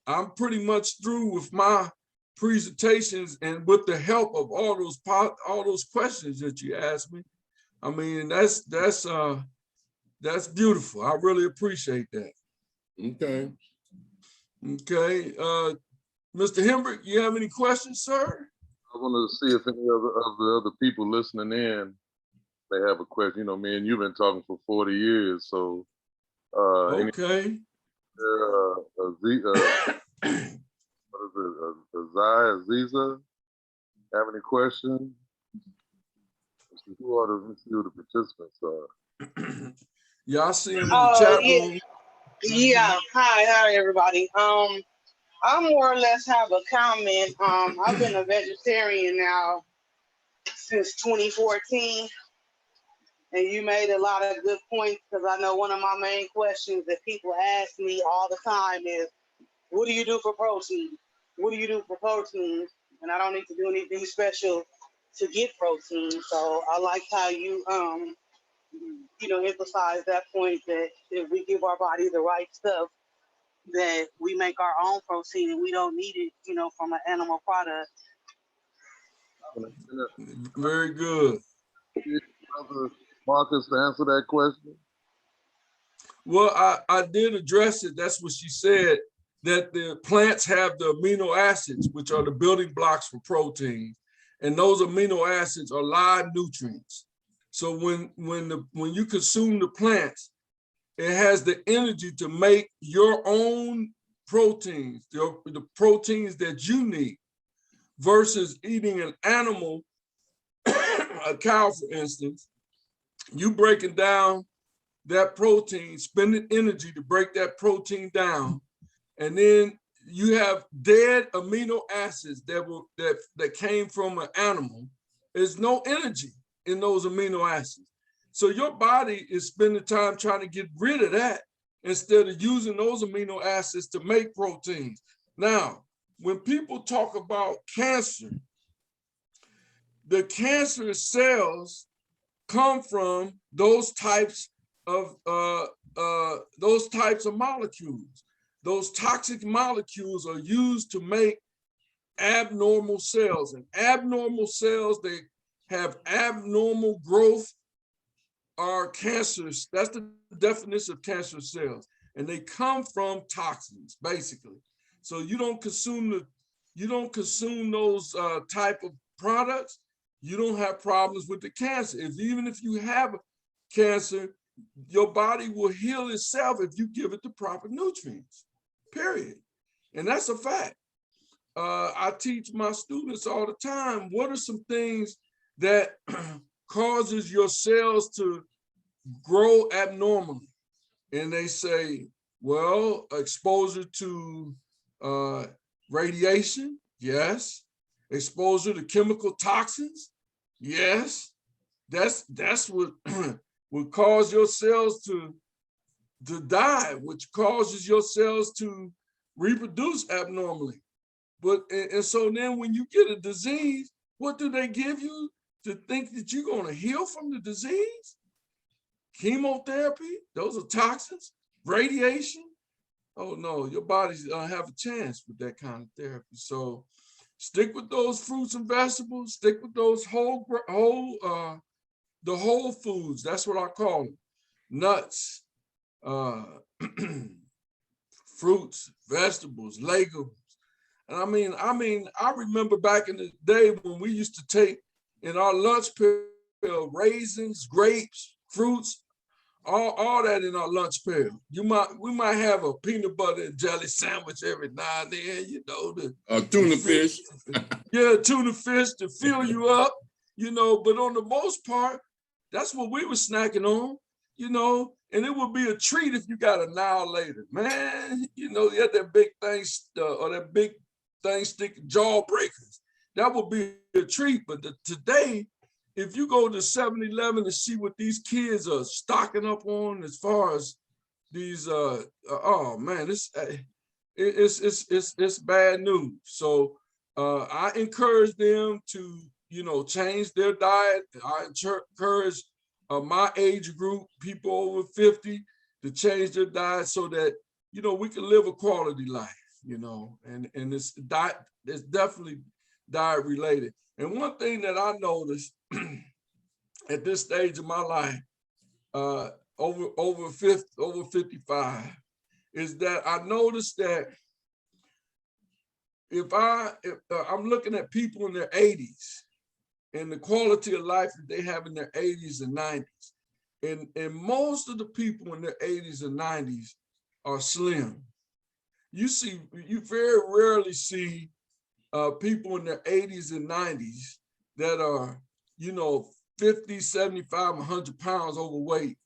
S2: I'm pretty much through with my presentations, and with the help of all those questions that you asked me, I mean, that's beautiful. I really appreciate that.
S3: Okay.
S2: Okay. Mr. Hembrick, you have any questions, sir?
S1: I want to see if any of the other people listening in, they have a question. You know, me and you've been talking for 40 years, so.
S2: Okay.
S1: Aziza, have any questions? Let's see who the participants are.
S2: Yeah, I see him in the chat room.
S4: Yeah. Hi, everybody. I more or less have a comment. I've been a vegetarian now since 2014, and you made a lot of good points, because I know one of my main questions that people ask me all the time is, what do you do for protein? What do you do for protein? And I don't need to do anything special to get protein. So I like how you, emphasize that point, that if we give our body the right stuff, that we make our own protein and we don't need it, from an animal product.
S2: Very good.
S1: Marcus, to answer that question?
S2: Well, I did address it. That's what she said, that the plants have the amino acids, which are the building blocks for protein. And those amino acids are live nutrients. So when you consume the plants, it has the energy to make your own proteins, the proteins that you need, versus eating an animal, a cow, for instance. You breaking down that protein, spending energy to break that protein down, and then you have dead amino acids that came from an animal. There's no energy in those amino acids. So your body is spending time trying to get rid of that instead of using those amino acids to make proteins. Now, when people talk about cancer, the cancerous cells come from those types of molecules. Those toxic molecules are used to make abnormal cells, and abnormal cells, they have abnormal growth, are cancerous. That's the definition of cancerous cells, and they come from toxins, basically. So you don't consume those type of products, you don't have problems with the cancer. Even if you have cancer, your body will heal itself if you give it the proper nutrients, period. And that's a fact. I teach my students all the time, what are some things that causes your cells to grow abnormally? And they say, well, exposure to radiation, yes. Exposure to chemical toxins, yes. That's what would cause your cells to die, which causes your cells to reproduce abnormally. But and so then when you get a disease, what do they give you to think that you're going to heal from the disease? Chemotherapy, those are toxins. Radiation, oh no, your body's gonna have a chance with that kind of therapy. So stick with those fruits and vegetables, stick with those the whole foods, that's what I call them. Nuts, fruits, vegetables, legumes. And I remember back in the day when we used to take in our lunch pail raisins, grapes, fruits, all that in our lunch pail. We might have a peanut butter and jelly sandwich every now and then, you know,
S3: tuna fish.
S2: Yeah, tuna fish to fill you up, you know, but on the most part, that's what we were snacking on, you know, and it would be a treat if you got an hour later, man, you know, you had that big thing or that big thing sticking jawbreakers. That would be a treat. But today, if you go to 7-Eleven and see what these kids are stocking up on as far as these, oh man, it's bad news. So I encourage them to, you know, change their diet. I encourage my age group, people over 50, to change their diet so that, you know, we can live a quality life, you know, and it's definitely diet related. And one thing that I noticed at this stage of my life, over 55, is that I noticed that if I'm looking at people in their 80s and the quality of life that they have in their 80s and 90s, and most of the people in their 80s and 90s are slim. You very rarely see people in their 80s and 90s that are, you know, 50, 75, 100 pounds overweight,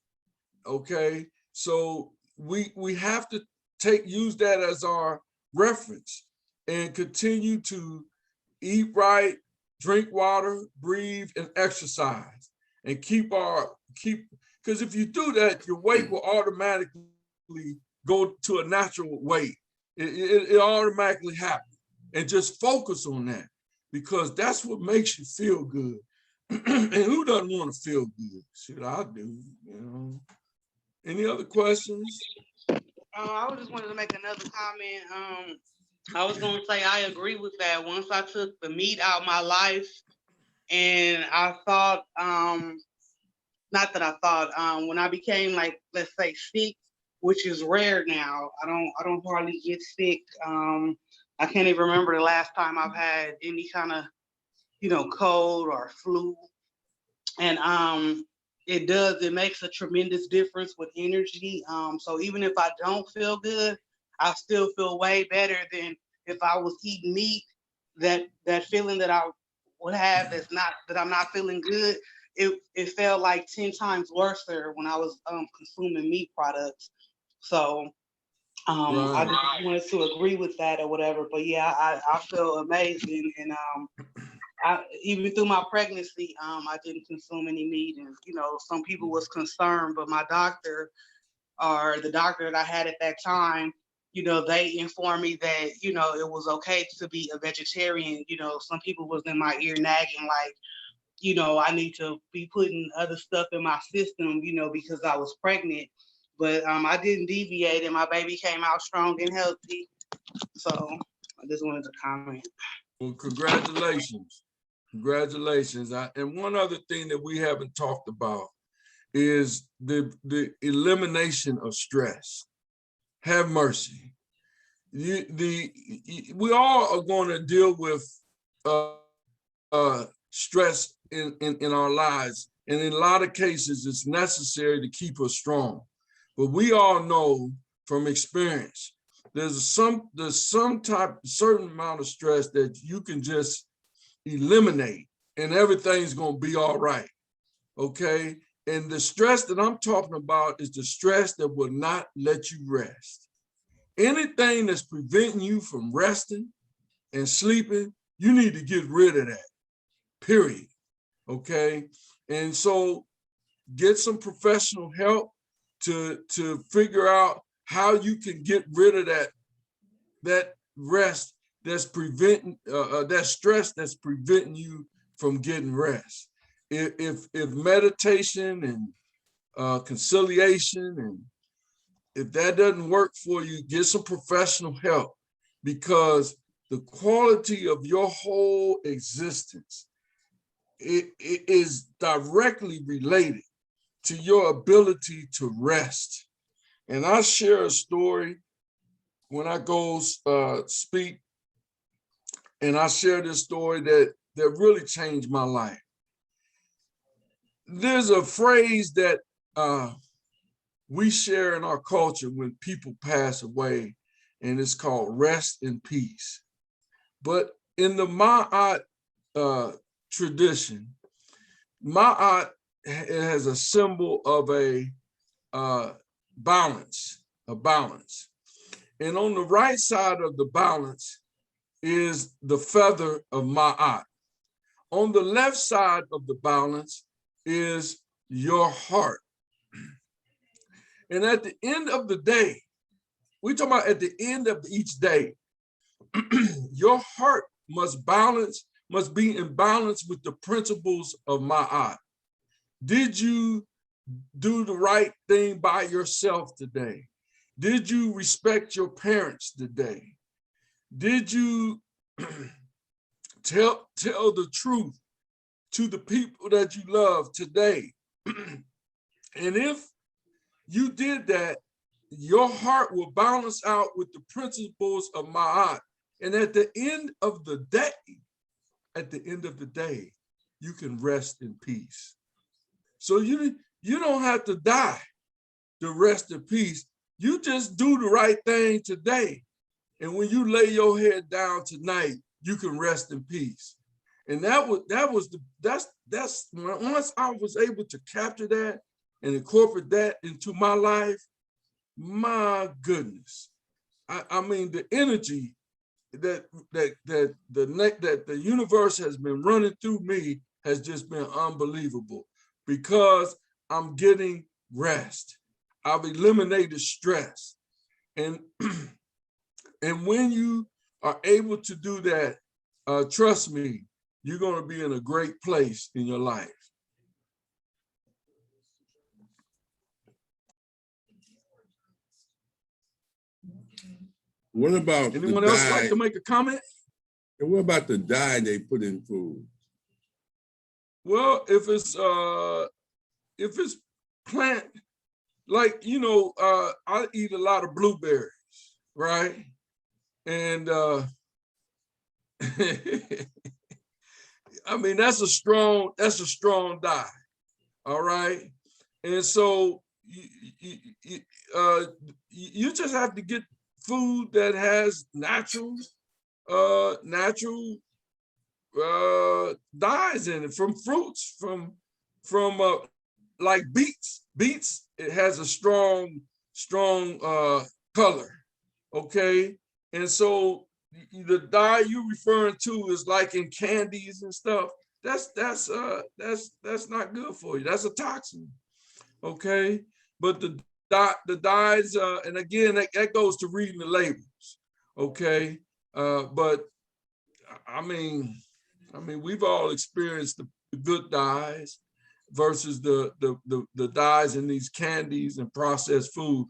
S2: okay? So we have to use that as our reference and continue to eat right, drink water, breathe, and exercise, and because if you do that, your weight will automatically go to a natural weight. It automatically happens. And just focus on that, because that's what makes you feel good. And who doesn't want to feel good? Shit, I do, you know. Any other questions?
S4: I just wanted to make another comment. I was going to say I agree with that. Once I took the meat out of my life, and I thought, not that I thought, when I became, like, let's say, sick, which is rare now. I don't hardly get sick. I can't even remember the last time I've had any kind of, you know, cold or flu. And it makes a tremendous difference with energy. So even if I don't feel good, I still feel way better than if I was eating meat. That feeling that I would have that I'm not feeling good, it felt like 10 times worse when I was consuming meat products. So I just wanted to agree with that or whatever. But yeah, I feel amazing. And even through my pregnancy, I didn't consume any meat. And, you know, some people was concerned, but my doctor, or the doctor that I had at that time, you know, they informed me that, you know, it was okay to be a vegetarian. You know, some people was in my ear nagging like, I need to be putting other stuff in my system, because I was pregnant. But I didn't deviate and my baby came out strong and healthy. So I just wanted to comment.
S2: Well, congratulations. Congratulations. And one other thing that we haven't talked about is the elimination of stress. Have mercy. We all are going to deal with stress in our lives. And in a lot of cases, it's necessary to keep us strong. But we all know from experience, there's some certain amount of stress that you can just eliminate and everything's going to be all right. Okay. And the stress that I'm talking about is the stress that will not let you rest. Anything that's preventing you from resting and sleeping, you need to get rid of that, period. Okay. And so get some professional help to figure out how you can get rid of that rest that's preventing that stress that's preventing you from getting rest. If meditation and conciliation, and if that doesn't work for you, get some professional help, because the quality of your whole existence it is directly related to your ability to rest. And I share a story when I go speak, and I share this story that really changed my life. There's a phrase that we share in our culture when people pass away, and it's called rest in peace. But in the Ma'at tradition, Ma'at has a symbol of a balance. And on the right side of the balance is the feather of Ma'at. On the left side of the balance is your heart. And at the end of the day, we're talking about at the end of each day, your heart must be in balance with the principles of Ma'at. Did you do the right thing by yourself today? Did you respect your parents today? Did you tell the truth to the people that you love today? And if you did that, your heart will balance out with the principles of Ma'at. And at the end of the day, you can rest in peace. So you don't have to die to rest in peace. You just do the right thing today. And when you lay your head down tonight, you can rest in peace. And that's once I was able to capture that and incorporate that into my life, my goodness. I mean, the energy that the universe has been running through me has just been unbelievable, because I'm getting rest. I've eliminated stress. And when you are able to do that, trust me, you're going to be in a great place in your life.
S3: What about
S2: anyone else like to make a comment?
S3: And what about the dye they put in food?
S2: Well, if it's plant, like, I eat a lot of blueberries, right? And I mean, that's a strong dye, all right? And so you just have to get food that has natural dyes in it, from fruits, from like beets. Beets, it has a strong color, okay? And so the dye you're referring to is like in candies and stuff. That's not good for you. That's a toxin, okay? But the dyes, and again, that goes to reading the labels, okay? But I mean, we've all experienced good dyes versus the dyes in these candies and processed food.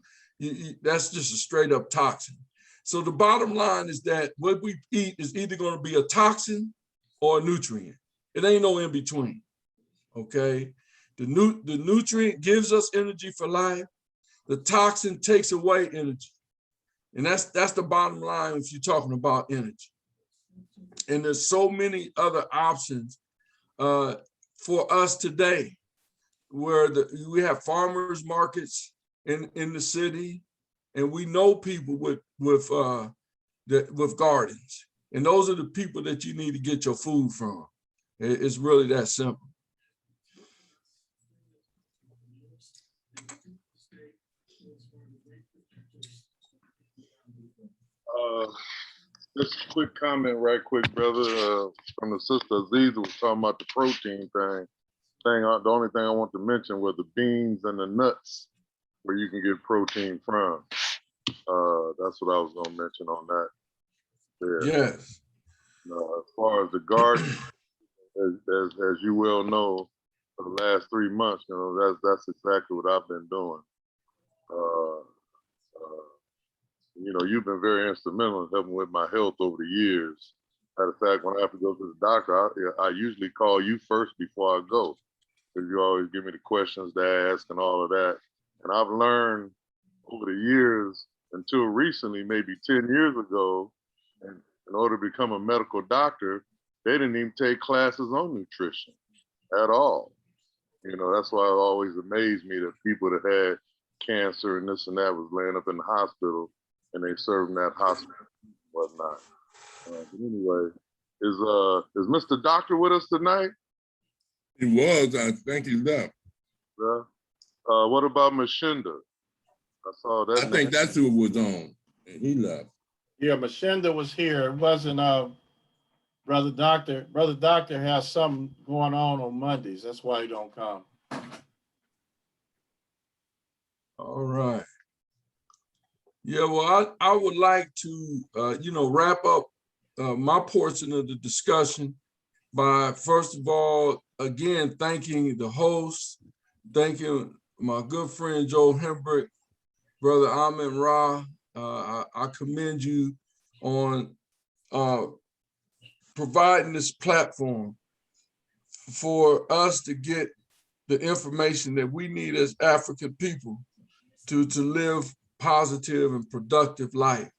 S2: That's just a straight up toxin. So the bottom line is that what we eat is either going to be a toxin or a nutrient. It ain't no in between. Okay. The nutrient gives us energy for life. The toxin takes away energy. And that's the bottom line if you're talking about energy. And there's so many other options for us today, where we have farmers markets in the city, and we know people with gardens, and those are the people that you need to get your food from. It's really that simple.
S1: Just a quick comment right quick, brother, from the sister Aziza was talking about the protein thing. The only thing I want to mention were the beans and the nuts where you can get protein from. That's what I was gonna mention on that. Yeah.
S2: Yes.
S1: As far as the garden, as you well know, for the last 3 months, that's exactly what I've been doing. You've been very instrumental in helping with my health over the years. Matter of fact, when I have to go to the doctor, I usually call you first before I go, because you always give me the questions to ask and all of that. And I've learned over the years, until recently, maybe 10 years ago, and in order to become a medical doctor, they didn't even take classes on nutrition at all. That's why it always amazed me that people that had cancer and this and that was laying up in the hospital, and they served in that hospital and whatnot. But anyway, is Mr. Doctor with us tonight?
S3: He was, I think he left.
S1: Yeah. What about Mashinda? I saw that.
S3: I think that's who was on, and he left.
S5: Yeah, Mashinda was here. It wasn't Brother Doctor. Brother Doctor has something going on Mondays. That's why he don't come.
S2: All right. Yeah, well, I would like to, wrap up my portion of the discussion by, first of all, again, thanking the host, thanking my good friend Joe Hembrick, Brother Amin Ra. I commend you on providing this platform for us to get the information that we need as African people to live positive and productive life,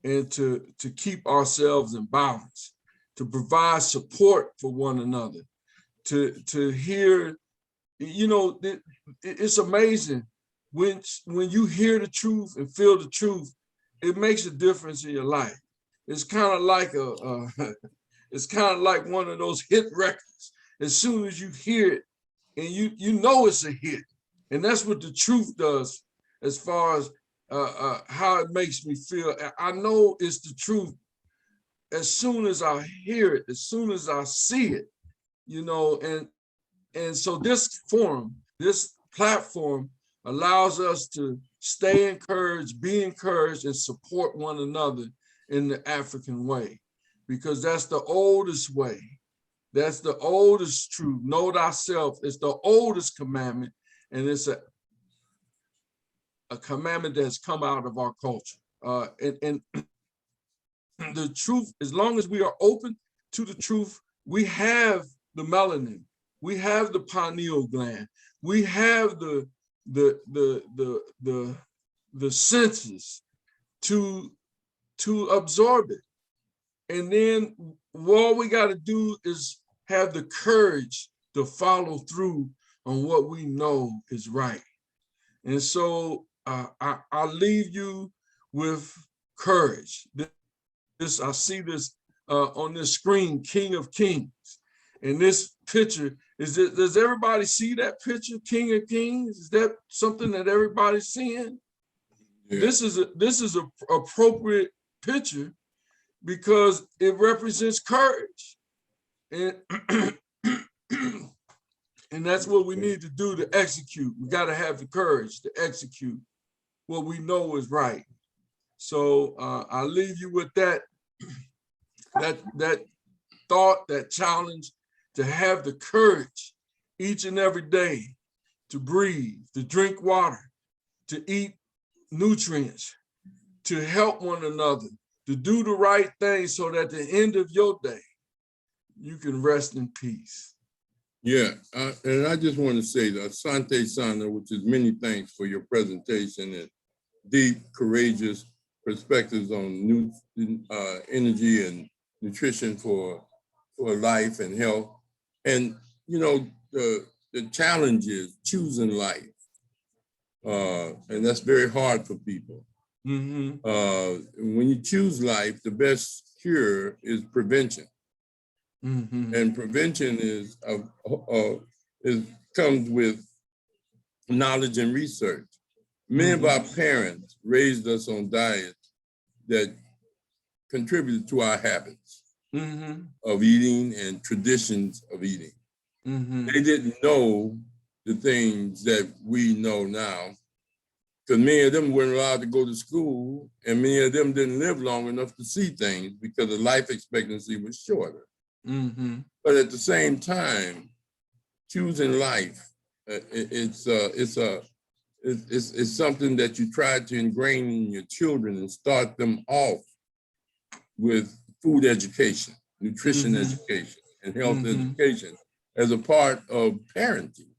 S2: and to keep ourselves in balance, to provide support for one another, to hear, it's amazing when you hear the truth and feel the truth, it makes a difference in your life. It's kind of like it's kind of like one of those hit records. As soon as you hear it, and you know it's a hit, and that's what the truth does as far as how it makes me feel. I know it's the truth as soon as I hear it, as soon as I see it, and so this forum, this platform allows us to stay encouraged, be encouraged, and support one another in the African way, because that's the oldest way. That's the oldest truth. Know thyself is the oldest commandment, and it's a commandment that's come out of our culture. And the truth, as long as we are open to the truth, we have the melanin, we have the pineal gland, we have the senses to absorb it. And then all we got to do is have the courage to follow through on what we know is right. And so I'll leave you with courage. I see this on this screen, King of Kings. And this picture, does everybody see that picture, King of Kings? Is that something that everybody's seeing? Yeah. This is an appropriate picture because it represents courage. And and that's what we need to do to execute. We got to have the courage to execute what we know is right. So I'll leave you with that thought, that challenge, to have the courage each and every day to breathe, to drink water, to eat nutrients, to help one another, to do the right thing so that at the end of your day, you can rest in peace.
S3: Yeah, and I just want to say that Asante Sana, which is many thanks for your presentation and deep, courageous perspectives on new energy and nutrition for life and health. And, you know, the challenge is choosing life. And that's very hard for people. When you choose life, the best cure is prevention. And prevention comes with knowledge and research. Many of our parents raised us on diets that contributed to our habits of eating and traditions of eating. They didn't know the things that we know now, because many of them weren't allowed to go to school, and many of them didn't live long enough to see things because the life expectancy was shorter. But at the same time, choosing life, it's something that you try to ingrain in your children and start them off with food education, nutrition education, and health education as a part of parenting.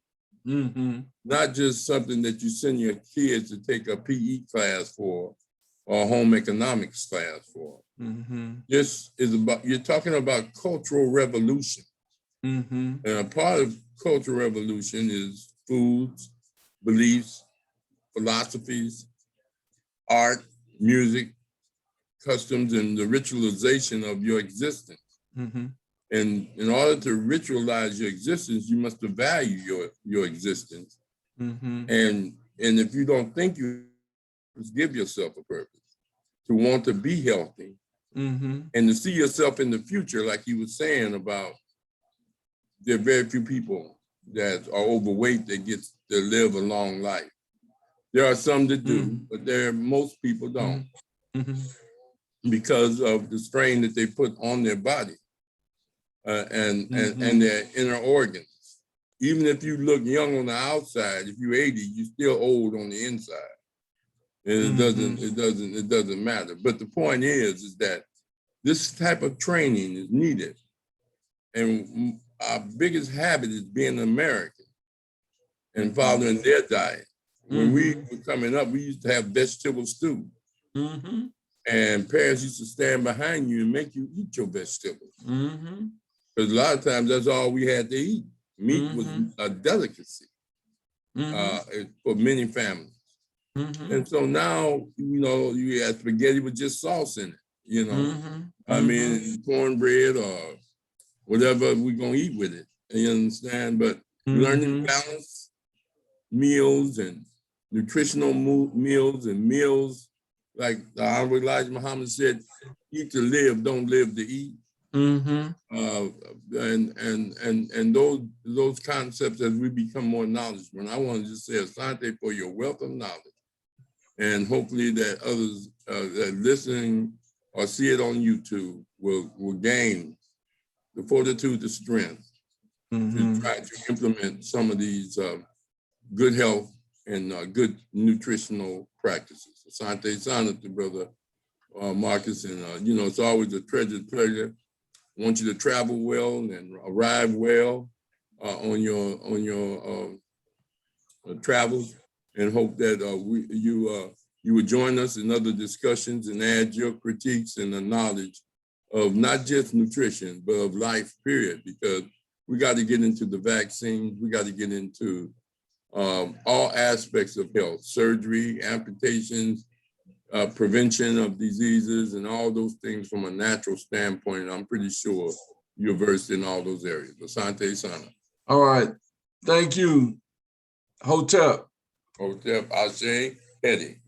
S3: Not just something that you send your kids to take a PE class for or a home economics class for. This is about, you're talking about cultural revolution. And a part of cultural revolution is foods, beliefs, philosophies, art, music, customs, and the ritualization of your existence. And in order to ritualize your existence, you must value your existence. And if you don't think you give yourself a purpose, to want to be healthy, and to see yourself in the future, like you were saying about there are very few people that are overweight that get to live a long life. There are some that do, but most people don't, because of the strain that they put on their body and their inner organs. Even if you look young on the outside, if you're 80, you're still old on the inside. And it doesn't matter. But the point is that this type of training is needed. And our biggest habit is being American and following their diet. When we were coming up, we used to have vegetable stew. And parents used to stand behind you and make you eat your vegetables. Because a lot of times that's all we had to eat. Meat was a delicacy for many families. And so now, you know, you have spaghetti with just sauce in it, you know. I mean, cornbread or whatever we're going to eat with it, you understand? But learning balance meals and nutritional meals and meals, like the Honorable Elijah Muhammad said, eat to live, don't live to eat. And those concepts, as we become more knowledgeable. And I want to just say asante for your wealth of knowledge, and hopefully that others that listening or see it on YouTube will gain the fortitude, the strength to try to implement some of these good health and good nutritional practices. Asante Sana to Brother Marcus, and you know, it's always a pleasure. I want you to travel well and arrive well on your travels, and hope that you will join us in other discussions and add your critiques and the knowledge of not just nutrition, but of life, period, because we got to get into the vaccines. We got to get into all aspects of health, surgery, amputations, prevention of diseases, and all those things from a natural standpoint. And I'm pretty sure you're versed in all those areas. Asante Sana.
S2: All right. Thank you. Hotep.
S3: Hotep Ashe Eddie.